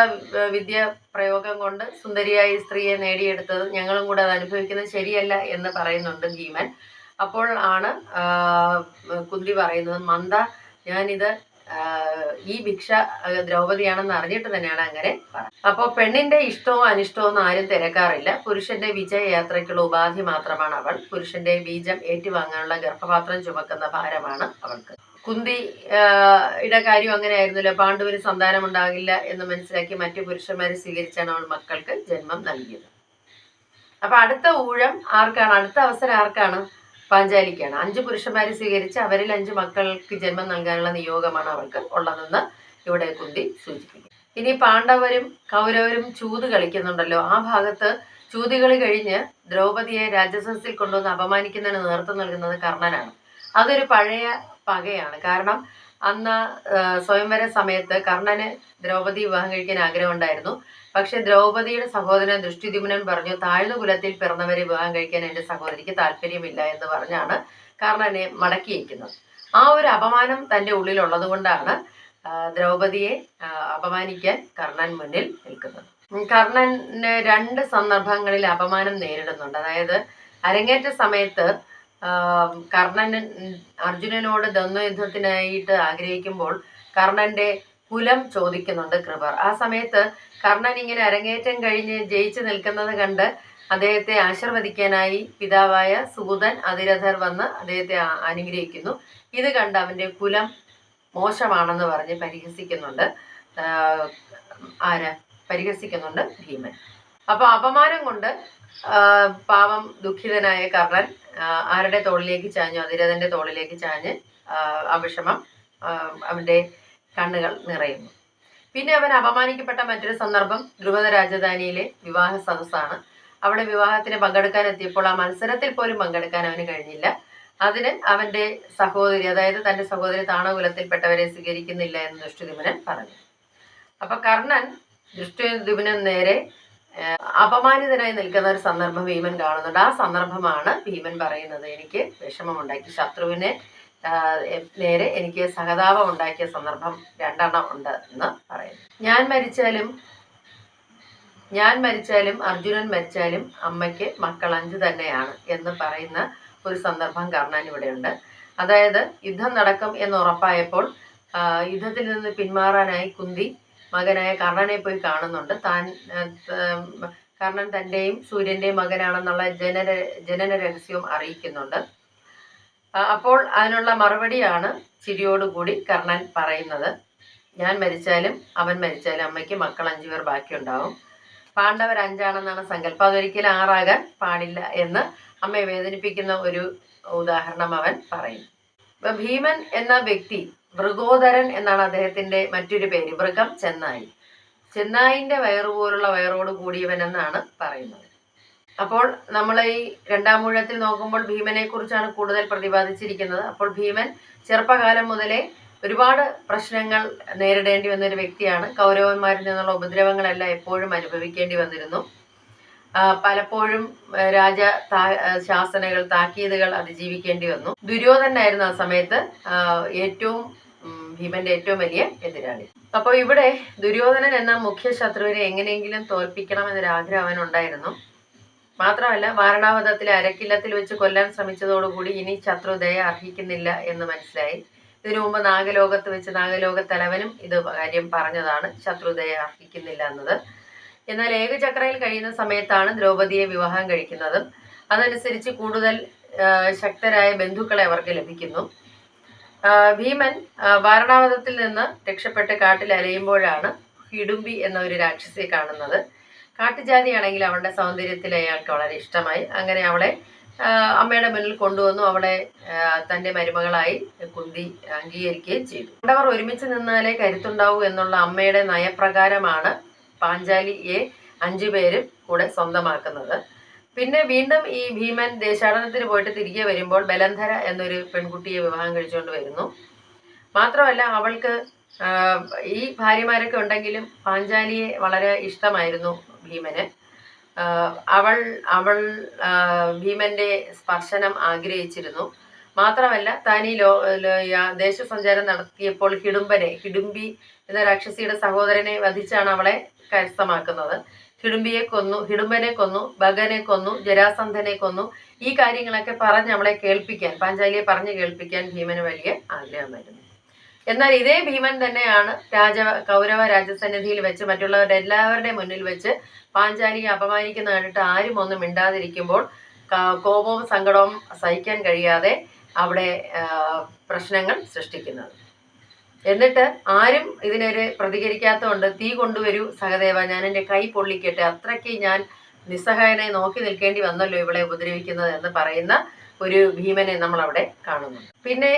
വിദ്യ പ്രയോഗം കൊണ്ട് സുന്ദരിയായി സ്ത്രീയെ നേടിയെടുത്തത് ഞങ്ങളും കൂടെ അത് അനുഭവിക്കുന്നത് ശരിയല്ല എന്ന് പറയുന്നുണ്ട് ഭീമൻ. അപ്പോൾ ആണ് കുന്തി പറയുന്നത്, മന്ദ, ഞാനിത് ഈ ഭിക്ഷ ദ്രൗപദിയാണെന്ന് അറിഞ്ഞിട്ട് തന്നെയാണ് അങ്ങനെ പറഞ്ഞത്. അപ്പോൾ പെണ്ണിന്റെ ഇഷ്ടവും അനിഷ്ടവും ഒന്നും ആരും തിരക്കാറില്ല. പുരുഷന്റെ വിജയയാത്രയ്ക്കുള്ള ഉപാധി മാത്രമാണ് അവൾ. പുരുഷന്റെ ബീജം ഏറ്റുവാങ്ങാനുള്ള ഗർഭപാത്രം ചുമക്കുന്ന ഭാരമാണ് അവൾക്ക്. കുന്തിയുടെ കാര്യം അങ്ങനെ ആയിരുന്നല്ലോ. പാണ്ഡുവിന് സന്താനം ഉണ്ടാകില്ല എന്ന് മനസ്സിലാക്കി മറ്റു പുരുഷന്മാരെ സ്വീകരിച്ചാണ് അവൾ മക്കൾക്ക് ജന്മം നൽകിയത്. അപ്പൊ അടുത്ത അവസരം ആർക്കാണ്? പാഞ്ചാലിക്കാണ്. 5 പുരുഷന്മാരെ സ്വീകരിച്ച് അവരിൽ 5 മക്കൾക്ക് ജന്മം നൽകാനുള്ള നിയോഗമാണ് അവൾക്ക് ഉള്ളതെന്ന് ഇവിടെ കുന്തി സൂചിപ്പിക്കും. ഇനി പാണ്ഡവരും കൗരവരും ചൂത് കളിക്കുന്നുണ്ടല്ലോ. ആ ഭാഗത്ത് ചൂതുകളി കഴിഞ്ഞ് ദ്രൗപദിയെ രാജസദസ്സിൽ കൊണ്ടുവന്ന് അപമാനിക്കുന്നതിന് നേതൃത്വം നൽകുന്നത് കർണനാണ്. അതൊരു പഴയ പകയാണ്. കാരണം അന്ന് സ്വയംവര സമയത്ത് കർണന് ദ്രൗപദി വിവാഹം കഴിക്കാൻ ആഗ്രഹമുണ്ടായിരുന്നു. പക്ഷെ ദ്രൗപദിയുടെ സഹോദരൻ ദൃഷ്ടിദ്യുമ്നൻ പറഞ്ഞു, താഴ്ന്ന കുലത്തിൽ പിറന്നവരെ വിവാഹം കഴിക്കാൻ എൻ്റെ സഹോദരിക്ക് താല്പര്യമില്ല എന്ന് പറഞ്ഞാണ് കർണനെ മടക്കി അയക്കുന്നത്. ആ ഒരു അപമാനം തൻ്റെ ഉള്ളിലുള്ളത് കൊണ്ടാണ് ദ്രൗപദിയെ അപമാനിക്കാൻ കർണൻ മുന്നിൽ നിൽക്കുന്നത്. കർണന് 2 സന്ദർഭങ്ങളിൽ അപമാനം നേരിടുന്നുണ്ട്. അതായത് അരങ്ങേറ്റ സമയത്ത് കർണൻ അർജുനനോട് ദ്വന്ദ്വയുദ്ധത്തിനായിട്ട് ആഗ്രഹിക്കുമ്പോൾ കർണന്റെ കുലം ചോദിക്കുന്നുണ്ട് കൃപർ. ആ സമയത്ത് കർണൻ ഇങ്ങനെ അരങ്ങേറ്റം കഴിഞ്ഞ് ജയിച്ചു നിൽക്കുന്നത് കണ്ട് അദ്ദേഹത്തെ ആശീർവദിക്കാനായി പിതാവായ സൂതൻ അതിരഥർ വന്ന് അദ്ദേഹത്തെ അനുഗ്രഹിക്കുന്നു. ഇത് കണ്ട് അവന്റെ കുലം മോശമാണെന്ന് പറഞ്ഞ് പരിഹസിക്കുന്നുണ്ട് ഭീമൻ. അപ്പൊ അപമാനം കൊണ്ട് പാവം ദുഃഖിതനായ കർണൻ ആരുടെ തോളിലേക്ക് ചാഞ്ഞു? അതിരഥന്റെ തോളിലേക്ക് ചാഞ്ഞ് ആ വിഷമം അവന്റെ കണ്ണുകൾ നിറയുന്നു. പിന്നെ അവൻ അപമാനിക്കപ്പെട്ട മറ്റൊരു സന്ദർഭം ദ്രുപദ രാജധാനിയിലെ വിവാഹ സദസ്സാണ്. അവിടെ വിവാഹത്തിന് പങ്കെടുക്കാൻ എത്തിയപ്പോൾ ആ മത്സരത്തിൽ പോലും പങ്കെടുക്കാൻ അവന് കഴിഞ്ഞില്ല. അതിന് അവന്റെ സഹോദരി, അതായത് തന്റെ സഹോദരി താണകുലത്തിൽപ്പെട്ടവരെ സ്വീകരിക്കുന്നില്ല എന്ന് ദൃഷ്ടദ്യുമ്നൻ പറഞ്ഞു. അപ്പൊ കർണൻ ദൃഷ്ടദ്യുമ്നൻ നേരെ അപമാനിതനായി നിൽക്കുന്ന ഒരു സന്ദർഭം ഭീമൻ കാണുന്നുണ്ട്. ആ സന്ദർഭമാണ് ഭീമൻ പറയുന്നത്, എനിക്ക് വിഷമമുണ്ടാക്കി, ശത്രുവിനെ നേരെ എനിക്ക് സഹതാപം ഉണ്ടാക്കിയ സന്ദർഭം 2 ഉണ്ട് എന്ന് പറയുന്നു. ഞാൻ മരിച്ചാലും അർജുനൻ മരിച്ചാലും അമ്മയ്ക്ക് മക്കൾ 5 തന്നെയാണ് എന്ന് പറയുന്ന ഒരു സന്ദർഭം കർണൻ ഇവിടെയുണ്ട്. അതായത് യുദ്ധം നടക്കും എന്ന് ഉറപ്പായപ്പോൾ യുദ്ധത്തിൽ നിന്ന് പിന്മാറാനായി കുന്തി മകനായ കർണനെ പോയി കാണുന്നുണ്ട്. കർണൻ തൻ്റെയും സൂര്യൻ്റെയും മകനാണെന്നുള്ള ജനന രഹസ്യവും അറിയിക്കുന്നുണ്ട്. അപ്പോൾ അതിനുള്ള മറുപടിയാണ് ചിരിയോടുകൂടി കർണൻ പറയുന്നത്, ഞാൻ മരിച്ചാലും അവൻ മരിച്ചാലും അമ്മയ്ക്ക് മക്കൾ 5 പേർ ബാക്കിയുണ്ടാവും. പാണ്ഡവർ 5 സങ്കല്പം, അതൊരിക്കലും 6 ആകാൻ പാടില്ല എന്ന് അമ്മയെ വേദനിപ്പിക്കുന്ന ഒരു ഉദാഹരണം അവൻ പറയും. ഭീമൻ എന്ന വ്യക്തി മൃഗോദരൻ എന്നാണ് അദ്ദേഹത്തിന്റെ മറ്റൊരു പേര്. മൃഗം ചെന്നായിന്റെ വയറുപോലുള്ള വയറോട് കൂടിയവൻ എന്നാണ് പറയുന്നത്. അപ്പോൾ നമ്മൾ ഈ 2-ാം ഊഴത്തിൽ നോക്കുമ്പോൾ ഭീമനെ കുറിച്ചാണ് കൂടുതൽ പ്രതിപാദിച്ചിരിക്കുന്നത്. അപ്പോൾ ഭീമൻ ചെറുപ്പകാലം മുതലേ ഒരുപാട് പ്രശ്നങ്ങൾ നേരിടേണ്ടി വന്ന ഒരു വ്യക്തിയാണ്. കൗരവന്മാരിൽ നിന്നുള്ള ഉപദ്രവങ്ങളെല്ലാം എപ്പോഴും അനുഭവിക്കേണ്ടി വന്നിരുന്നു. പലപ്പോഴും ശാസനകൾ, താക്കീതുകൾ അതിജീവിക്കേണ്ടി വന്നു. ദുര്യോധനായിരുന്നു ആ സമയത്ത് ഭീമന്റെ ഏറ്റവും വലിയ എതിരാളി. അപ്പോൾ ഇവിടെ ദുര്യോധനൻ എന്ന മുഖ്യ ശത്രുവിനെ എങ്ങനെയെങ്കിലും തോൽപ്പിക്കണം എന്നൊരാഗ്രഹം അവനുണ്ടായിരുന്നു. മാത്രമല്ല വാരണാവതത്തിലെ അരക്കില്ലത്തിൽ വെച്ച് കൊല്ലാൻ ശ്രമിച്ചതോടുകൂടി ഇനി ശത്രുദയ അർഹിക്കുന്നില്ല എന്ന് മനസ്സിലായി. ഇതിനു മുമ്പ് നാഗലോകത്ത് വെച്ച് നാഗലോകത്തലവനും ഇത് കാര്യം പറഞ്ഞതാണ്, ശത്രുദയ അർഹിക്കുന്നില്ല എന്നത്. എന്നാൽ ഏകചക്രയിൽ കഴിയുന്ന സമയത്താണ് ദ്രൗപദിയെ വിവാഹം കഴിക്കുന്നത്. അതനുസരിച്ച് കൂടുതൽ ശക്തരായ ബന്ധുക്കളെ അവർക്ക് ലഭിക്കുന്നു. ഭീമൻ വാരണാവതത്തിൽ നിന്ന് രക്ഷപ്പെട്ട് കാട്ടിൽ അലയുമ്പോഴാണ് ഹിഡുംബി എന്ന ഒരു രാക്ഷസിയെ കാണുന്നത്. കാട്ടുജാതിയാണെങ്കിൽ അവളുടെ സൗന്ദര്യത്തിൽ അയാൾക്ക് വളരെ ഇഷ്ടമായി. അങ്ങനെ അവളെ അമ്മയുടെ മുന്നിൽ കൊണ്ടുവന്നു. അവളെ തൻ്റെ മരുമകളായി കുന്തി അംഗീകരിക്കുകയും ചെയ്തു. പാണ്ഡവർ ഒരുമിച്ച് നിന്നാലേ കരുത്തുണ്ടാവൂ എന്നുള്ള അമ്മയുടെ നയപ്രകാരമാണ് പാഞ്ചാലിയെ 5 പേരും കൂടെ സ്വന്തമാക്കുന്നത്. പിന്നെ വീണ്ടും ഈ ഭീമൻ ദേശാടനത്തിന് പോയിട്ട് തിരികെ വരുമ്പോൾ ബലന്ധര എന്നൊരു പെൺകുട്ടിയെ വിവാഹം കഴിച്ചുകൊണ്ട് വരുന്നു. മാത്രമല്ല അവൾക്ക് ഈ ഭാര്യമാരൊക്കെ ഉണ്ടെങ്കിലും പാഞ്ചാലിയെ വളരെ ഇഷ്ടമായിരുന്നു ഭീമന്. അവൾ ഭീമന്റെ സ്പർശനം ആഗ്രഹിച്ചിരുന്നു. മാത്രമല്ല താൻ ഈ ദേശസഞ്ചാരം നടത്തിയപ്പോൾ ഹിഡുംബി എന്ന രാക്ഷസിയുടെ സഹോദരനെ വധിച്ചാണ് അവളെ കരസ്ഥമാക്കുന്നത്. ഹിഡുംബനെ കൊന്നു, ബഗനെ കൊന്നു, ജരാസന്ധനെ കൊന്നു. ഈ കാര്യങ്ങളൊക്കെ പറഞ്ഞ് അവളെ കേൾപ്പിക്കാൻ, പാഞ്ചാലിയെ പറഞ്ഞു കേൾപ്പിക്കാൻ ഭീമന് വലിയ ആഗ്രഹമായിരുന്നു. എന്നാൽ ഇതേ ഭീമൻ തന്നെയാണ് കൗരവ രാജസന്നിധിയിൽ വെച്ച് മറ്റുള്ളവരുടെ എല്ലാവരുടെ മുന്നിൽ വെച്ച് പാഞ്ചാലിയെ അപമാനിക്കുന്ന കണ്ടിട്ട് ആരും ഒന്നും മിണ്ടാതിരിക്കുമ്പോൾ കോപവും സങ്കടവും സഹിക്കാൻ കഴിയാതെ അവിടെ പ്രശ്നങ്ങൾ സൃഷ്ടിക്കുന്നത്. എന്നിട്ട് ആരും ഇതിനൊരു പ്രതികരിക്കാത്തതുകൊണ്ട് തീ കൊണ്ടുവരൂ സഹദേവ, ഞാൻ എൻ്റെ കൈ പൊള്ളിക്കട്ടെ, അത്രയ്ക്ക് ഞാൻ നിസ്സഹായനായി നോക്കി നിൽക്കേണ്ടി വന്നല്ലോ ഇവളെ ഉപദ്രവിക്കുന്നത് എന്ന് പറയുന്ന ഒരു ഭീമനെ നമ്മൾ അവിടെ കാണുന്നു. പിന്നെ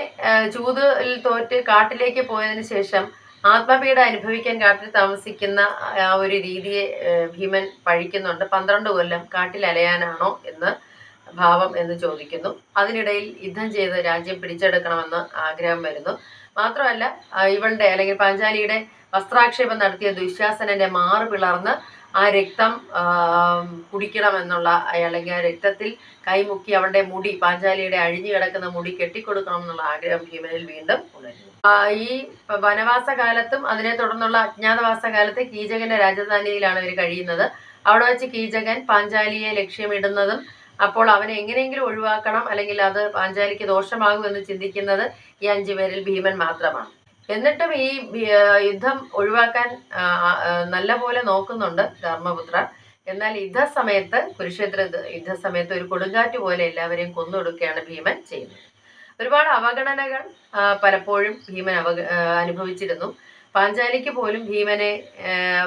ചൂതിൽ തോറ്റ് കാട്ടിലേക്ക് പോയതിനു ശേഷം ആത്മപീഡ അനുഭവിക്കാൻ കാട്ടിൽ താമസിക്കുന്ന ആ ഒരു രീതിയെ ഭീമൻ പഴിക്കുന്നുണ്ട്. 12 കൊല്ലം കാട്ടിൽ അലയാനാണോ എന്ന് ഭാവം എന്ന് ചോദിക്കുന്നു. അതിനിടയിൽ യുദ്ധം ചെയ്ത് രാജ്യം പിടിച്ചെടുക്കണമെന്ന് ആഗ്രഹം വരുന്നു. മാത്രമല്ല ഇവളുടെ അല്ലെങ്കിൽ പാഞ്ചാലിയുടെ വസ്ത്രാക്ഷേപം നടത്തിയ ദുശ്ശാസനന്റെ മാറ് പിളർന്ന് ആ രക്തം കുടിക്കണമെന്നുള്ള അല്ലെങ്കിൽ ആ രക്തത്തിൽ കൈമുക്കി അവളുടെ മുടി, പാഞ്ചാലിയുടെ അഴിഞ്ഞു കിടക്കുന്ന മുടി കെട്ടിക്കൊടുക്കണം എന്നുള്ള ആഗ്രഹം ഭീമനിൽ വീണ്ടും ഉണരുന്നു. ഈ വനവാസ കാലത്തും അതിനെ തുടർന്നുള്ള അജ്ഞാതവാസ കാലത്ത് കീചകന്റെ രാജധാനിയിലാണ് ഇവർ കഴിയുന്നത്. അവിടെ വെച്ച് കീചകൻ പാഞ്ചാലിയെ ലക്ഷ്യമിടുന്നതും അപ്പോൾ അവനെ എങ്ങനെയെങ്കിലും ഒഴിവാക്കണം, അല്ലെങ്കിൽ അത് പാഞ്ചാലിക്ക് ദോഷമാകുമെന്ന് ചിന്തിക്കുന്നത് ഈ 5 പേരിൽ ഭീമൻ മാത്രമാണ്. എന്നിട്ടും ഈ യുദ്ധം ഒഴിവാക്കാൻ നല്ലപോലെ നോക്കുന്നുണ്ട് ധർമ്മപുത്ര. എന്നാൽ കുരുക്ഷേത്ര യുദ്ധസമയത്ത് ഒരു കൊടുങ്കാറ്റ് പോലെ എല്ലാവരെയും കൊന്നൊടുക്കുകയാണ് ഭീമൻ ചെയ്യുന്നത്. ഒരുപാട് അവഗണനകൾ പലപ്പോഴും ഭീമൻ അനുഭവിച്ചിരുന്നു. പാഞ്ചാലിക്ക് പോലും ഭീമനെ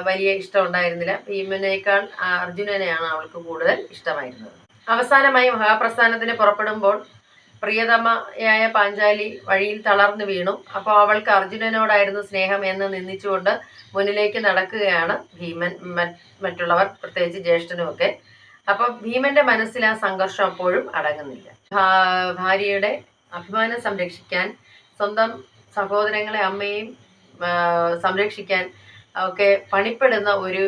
വലിയ ഇഷ്ടം ഉണ്ടായിരുന്നില്ല. ഭീമനേക്കാൾ അർജുനനെയാണ് അവൾക്ക് കൂടുതൽ ഇഷ്ടമായിരുന്നത്. അവസാനമായി മഹാപ്രസ്ഥാനത്തിന് പുറപ്പെടുമ്പോൾ പ്രിയതമയായ പാഞ്ചാലി വഴിയിൽ തളർന്നു വീണു. അപ്പോൾ അവൾക്ക് അർജുനനോടായിരുന്നു സ്നേഹം എന്ന് നിന്ദിച്ചുകൊണ്ട് മുന്നിലേക്ക് നടക്കുകയാണ് ഭീമൻ, മറ്റുള്ളവർ, പ്രത്യേകിച്ച് ജ്യേഷ്ഠനുമൊക്കെ. അപ്പൊ ഭീമന്റെ മനസ്സിൽ ആ സംഘർഷം അപ്പോഴും അടങ്ങുന്നില്ല. ഭാര്യയുടെ അഭിമാനം സംരക്ഷിക്കാൻ, സ്വന്തം സഹോദരങ്ങളെ അമ്മയും സംരക്ഷിക്കാൻ ഒക്കെ പണിപ്പെടുന്ന ഒരു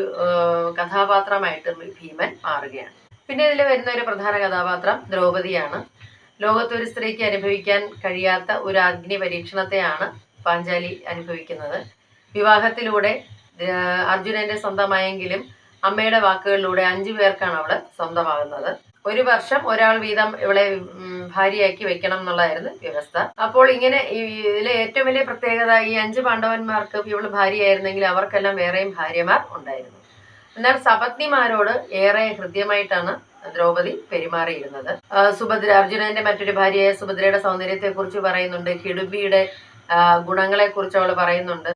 കഥാപാത്രമായിട്ട് ഭീമൻ മാറുകയാണ്. പിന്നെ ഇതിൽ വരുന്ന ഒരു പ്രധാന കഥാപാത്രം ദ്രൗപദിയാണ്. ലോകത്തൊരു സ്ത്രീക്ക് അനുഭവിക്കാൻ കഴിയാത്ത ഒരു അഗ്നി പരീക്ഷണത്തെയാണ് പാഞ്ചാലി അനുഭവിക്കുന്നത്. വിവാഹത്തിലൂടെ അർജുനന്റെ സ്വന്തമായെങ്കിലും അമ്മയുടെ വാക്കുകളിലൂടെ 5 പേർക്കാണ് അവള് സ്വന്തമാകുന്നത്. 1 വർഷം ഒരാൾ വീതം ഇവളെ ഭാര്യയാക്കി വെക്കണം എന്നുള്ളതായിരുന്നു വ്യവസ്ഥ. അപ്പോൾ ഇങ്ങനെ ഇതിലെ ഏറ്റവും വലിയ പ്രത്യേകത, ഈ 5 പാണ്ഡവന്മാർക്ക് ഇവള് ഭാര്യയായിരുന്നെങ്കിൽ അവർക്കെല്ലാം വേറെയും ഭാര്യമാർ ഉണ്ടായിരുന്നു. എന്നാൽ സപത്നിമാരോട് ഏറെ ഹൃദ്യമായിട്ടാണ് ദ്രൗപദി പെരുമാറിയിരുന്നത്. അർജുനന്റെ മറ്റൊരു ഭാര്യയായ സുഭദ്രയുടെ സൗന്ദര്യത്തെ കുറിച്ച് പറയുന്നുണ്ട്. ഹിഡുംബിയുടെ ഗുണങ്ങളെ കുറിച്ച് അവൾ പറയുന്നുണ്ട്.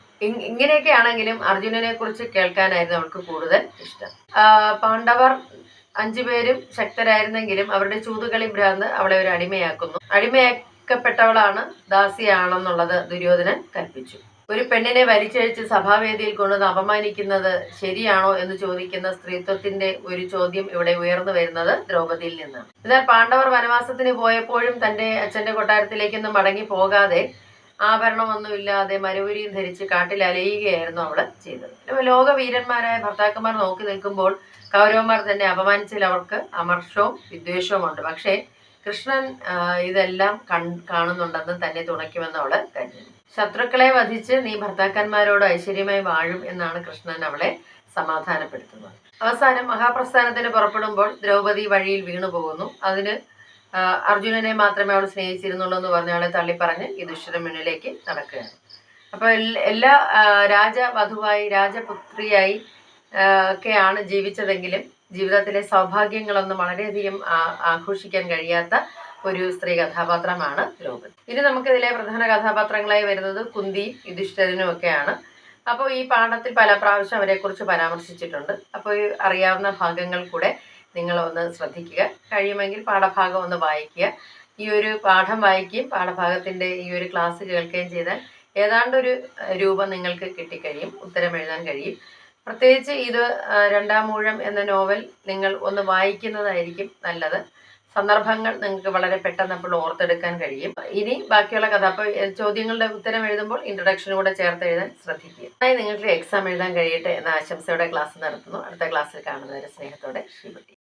ഇങ്ങനെയൊക്കെ ആണെങ്കിലും അർജുനനെ കുറിച്ച് കേൾക്കാനായിരുന്നു അവൾക്ക് കൂടുതൽ ഇഷ്ടം. പാണ്ഡവർ 5 പേരും ശക്തരായിരുന്നെങ്കിലും അവരുടെ ചൂതുകളി ഭ്രാന്ത് അവളെ ഒരു അടിമയാക്കുന്നു. അടിമയാക്കപ്പെട്ടവളാണ് ദാസിയാണെന്നുള്ളത് ദുര്യോധനൻ കൽപ്പിച്ചു. ഒരു പെണ്ണിനെ വലിച്ചഴിച്ച് സഭാവേദിയിൽ കൊണ്ടുവന്ന് അപമാനിക്കുന്നത് ശരിയാണോ എന്ന് ചോദിക്കുന്ന സ്ത്രീത്വത്തിന്റെ ഒരു ചോദ്യം ഇവിടെ ഉയർന്നു വരുന്നത് ദ്രൗപദിയിൽ നിന്നാണ്. എന്നാൽ പാണ്ഡവർ വനവാസത്തിന് പോയപ്പോഴും തന്റെ അച്ഛന്റെ കൊട്ടാരത്തിലേക്കൊന്നും മടങ്ങി പോകാതെ ആഭരണമൊന്നുമില്ലാതെ മരുവുരിയും ധരിച്ച് കാട്ടിൽ അലയുകയായിരുന്നു അവള് ചെയ്തത്. ലോകവീരന്മാരായ ഭർത്താക്കന്മാർ നോക്കി നിൽക്കുമ്പോൾ കൗരവന്മാർ തന്നെ അപമാനിച്ചതിൽ അവർക്ക് അമർഷവും വിദ്വേഷവും ഉണ്ട്. പക്ഷേ കൃഷ്ണൻ ഇതെല്ലാം കാണുന്നുണ്ടെന്ന് തന്നെ തുണയ്ക്കുമെന്ന് അവള് കരുതുന്നു. ശത്രുക്കളെ വധിച്ച് നീ ഭർത്താക്കന്മാരോട് ഐശ്വര്യമായി വാഴും എന്നാണ് കൃഷ്ണൻ അവളെ സമാധാനപ്പെടുത്തുന്നത്. അവസാനം മഹാപ്രസ്ഥാനത്തിന് പുറപ്പെടുമ്പോൾ ദ്രൗപദി വഴിയിൽ വീണു പോകുന്നു. അതിന് അർജുനനെ മാത്രമേ അവൾ സ്നേഹിച്ചിരുന്നുള്ളൂ എന്ന് പറഞ്ഞ അവളെ തള്ളിപ്പറഞ്ഞ് യുധിഷ്ഠിരൻ മുന്നിലേക്ക് നടക്കുകയാണ്. അപ്പോൾ എല്ലാ രാജവധുവായി രാജപുത്രിയായി ഒക്കെയാണ് ജീവിച്ചതെങ്കിലും ജീവിതത്തിലെ സൗഭാഗ്യങ്ങളൊന്നും വളരെയധികം ആഘോഷിക്കാൻ കഴിയാത്ത ഒരു സ്ത്രീ കഥാപാത്രമാണ് ദ്രൗപദി. ഇനി നമുക്കിതിലെ പ്രധാന കഥാപാത്രങ്ങളായി വരുന്നത് കുന്തിയും യുധിഷ്ഠിരനും ഒക്കെയാണ്. അപ്പോൾ ഈ പാഠത്തിൽ പല പ്രാവശ്യം അവരെക്കുറിച്ച് പരാമർശിച്ചിട്ടുണ്ട്. അപ്പോൾ ഈ അറിയാവുന്ന ഭാഗങ്ങൾ കൂടെ നിങ്ങളൊന്ന് ശ്രദ്ധിക്കുക. കഴിയുമെങ്കിൽ പാഠഭാഗം ഒന്ന് വായിക്കുക. ഈ ഒരു പാഠം വായിക്കുകയും പാഠഭാഗത്തിൻ്റെ ഈ ഒരു ക്ലാസ് കേൾക്കുകയും ചെയ്താൽ ഏതാണ്ടൊരു രൂപം നിങ്ങൾക്ക് കിട്ടിക്കഴിയും, ഉത്തരം എഴുതാൻ കഴിയും. പ്രത്യേകിച്ച് ഇത് രണ്ടാം ഊഴം എന്ന നോവൽ നിങ്ങൾ ഒന്ന് വായിക്കുന്നതായിരിക്കും നല്ലത്. സന്ദർഭങ്ങൾ നിങ്ങൾക്ക് വളരെ പെട്ടെന്ന് അപ്പോൾ ഓർത്തെടുക്കാൻ കഴിയും. ഇനി ബാക്കിയുള്ള കഥ, അപ്പോൾ ചോദ്യങ്ങളുടെ ഉത്തരം എഴുതുമ്പോൾ ഇൻട്രൊഡക്ഷനും കൂടെ ചേർത്ത് എഴുതാൻ ശ്രദ്ധിക്കുക. നിങ്ങൾക്ക് എക്സാം എഴുതാൻ കഴിയട്ടെ എന്ന ആശംസയോടെ ക്ലാസ് നടത്തുന്നു. അടുത്ത ക്ലാസ്സിൽ കാണുന്നവരെ സ്നേഹത്തോടെ ശ്രീപതി.